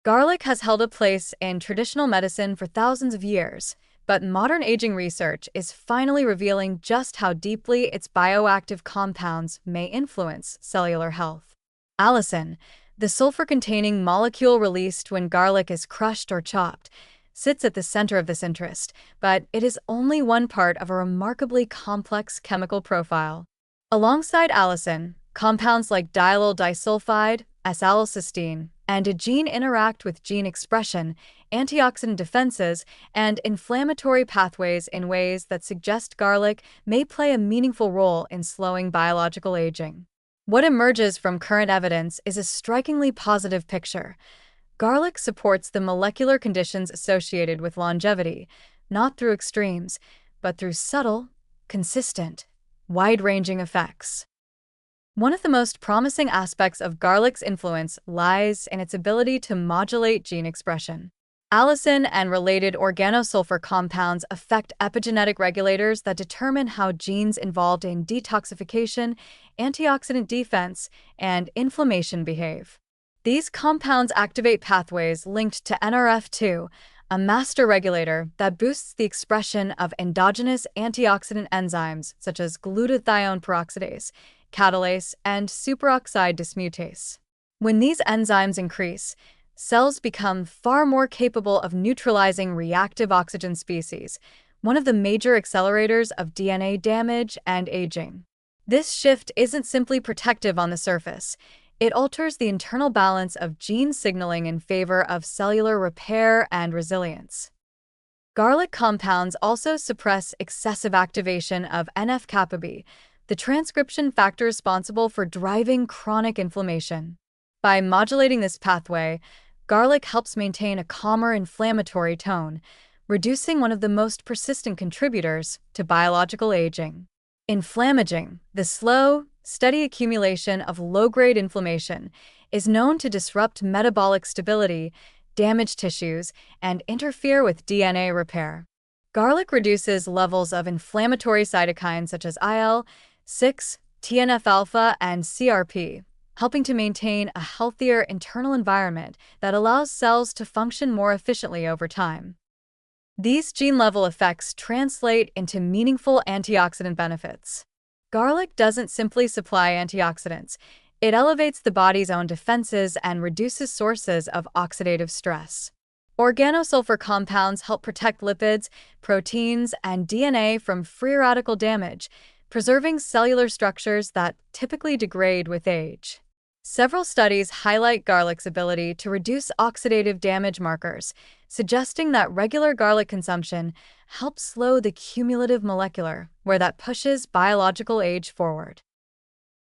Garlic has held a place in traditional medicine for thousands of years, but modern aging research is finally revealing just how deeply its bioactive compounds may influence cellular health. Allicin, the sulfur-containing molecule released when garlic is crushed or chopped, sits at the center of this interest, but it is only one part of a remarkably complex chemical profile. Alongside allicin, compounds like diallyl disulfide, S-allylcysteine, and a gene interact with gene expression, antioxidant defenses, and inflammatory pathways in ways that suggest garlic may play a meaningful role in slowing biological aging. What emerges from current evidence is a strikingly positive picture. Garlic supports the molecular conditions associated with longevity, not through extremes, but through subtle, consistent, wide-ranging effects. One of the most promising aspects of garlic's influence lies in its ability to modulate gene expression. Allicin and related organosulfur compounds affect epigenetic regulators that determine how genes involved in detoxification, antioxidant defense, and inflammation behave. These compounds activate pathways linked to NRF2, a master regulator that boosts the expression of endogenous antioxidant enzymes such as glutathione peroxidase, catalase, and superoxide dismutase. When these enzymes increase, cells become far more capable of neutralizing reactive oxygen species, one of the major accelerators of DNA damage and aging. This shift isn't simply protective on the surface. It alters the internal balance of gene signaling in favor of cellular repair and resilience. Garlic compounds also suppress excessive activation of NF-kappa B, the transcription factor responsible for driving chronic inflammation. By modulating this pathway, garlic helps maintain a calmer inflammatory tone, reducing one of the most persistent contributors to biological aging. Inflammaging, the slow, steady accumulation of low-grade inflammation, is known to disrupt metabolic stability, damage tissues, and interfere with DNA repair. Garlic reduces levels of inflammatory cytokines such as IL-6, TNF-alpha, and CRP, helping to maintain a healthier internal environment that allows cells to function more efficiently over time. These gene-level effects translate into meaningful antioxidant benefits. Garlic doesn't simply supply antioxidants. It elevates the body's own defenses and reduces sources of oxidative stress. Organosulfur compounds help protect lipids, proteins, and DNA from free radical damage, preserving cellular structures that typically degrade with age. Several studies highlight garlic's ability to reduce oxidative damage markers, suggesting that regular garlic consumption helps slow the cumulative molecular where that pushes biological age forward.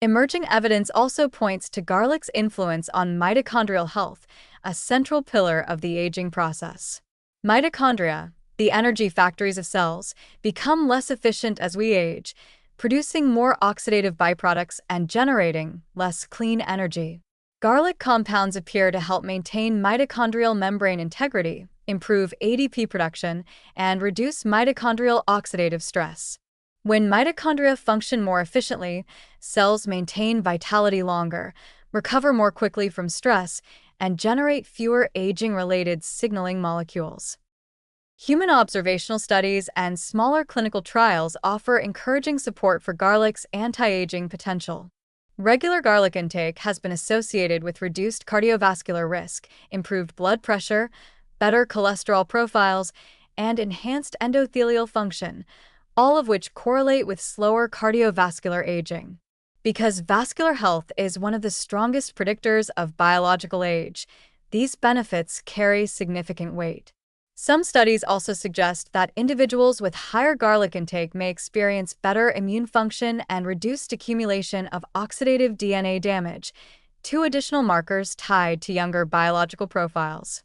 Emerging evidence also points to garlic's influence on mitochondrial health, a central pillar of the aging process. Mitochondria, the energy factories of cells, become less efficient as we age, producing more oxidative byproducts and generating less clean energy. Garlic compounds appear to help maintain mitochondrial membrane integrity, improve ADP production, and reduce mitochondrial oxidative stress. When mitochondria function more efficiently, cells maintain vitality longer, recover more quickly from stress, and generate fewer aging-related signaling molecules. Human observational studies and smaller clinical trials offer encouraging support for garlic's anti-aging potential. Regular garlic intake has been associated with reduced cardiovascular risk, improved blood pressure, better cholesterol profiles, and enhanced endothelial function, all of which correlate with slower cardiovascular aging. Because vascular health is one of the strongest predictors of biological age, these benefits carry significant weight. Some studies also suggest that individuals with higher garlic intake may experience better immune function and reduced accumulation of oxidative DNA damage, two additional markers tied to younger biological profiles.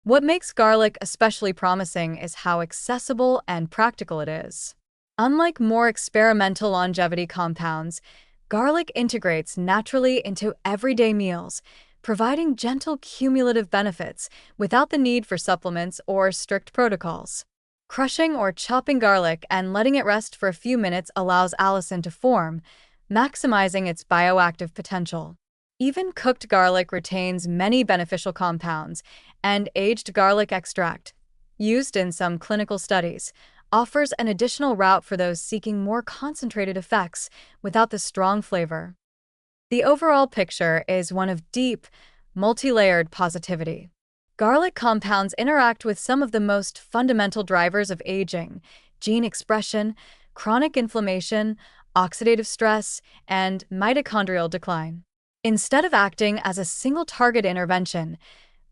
What makes garlic especially promising is how accessible and practical it is. Unlike more experimental longevity compounds, garlic integrates naturally into everyday meals, providing gentle cumulative benefits without the need for supplements or strict protocols. Crushing or chopping garlic and letting it rest for a few minutes allows allicin to form, maximizing its bioactive potential. Even cooked garlic retains many beneficial compounds, and aged garlic extract, used in some clinical studies, offers an additional route for those seeking more concentrated effects without the strong flavor. The overall picture is one of deep, multi-layered positivity. Garlic compounds interact with some of the most fundamental drivers of aging: gene expression, chronic inflammation, oxidative stress, and mitochondrial decline. Instead of acting as a single target intervention,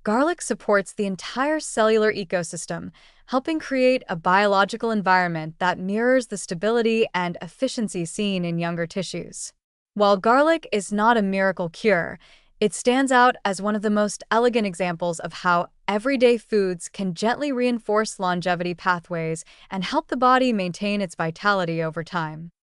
garlic supports the entire cellular ecosystem, helping create a biological environment that mirrors the stability and efficiency seen in younger tissues. While garlic is not a miracle cure, it stands out as one of the most elegant examples of how everyday foods can gently reinforce longevity pathways and help the body maintain its vitality over time.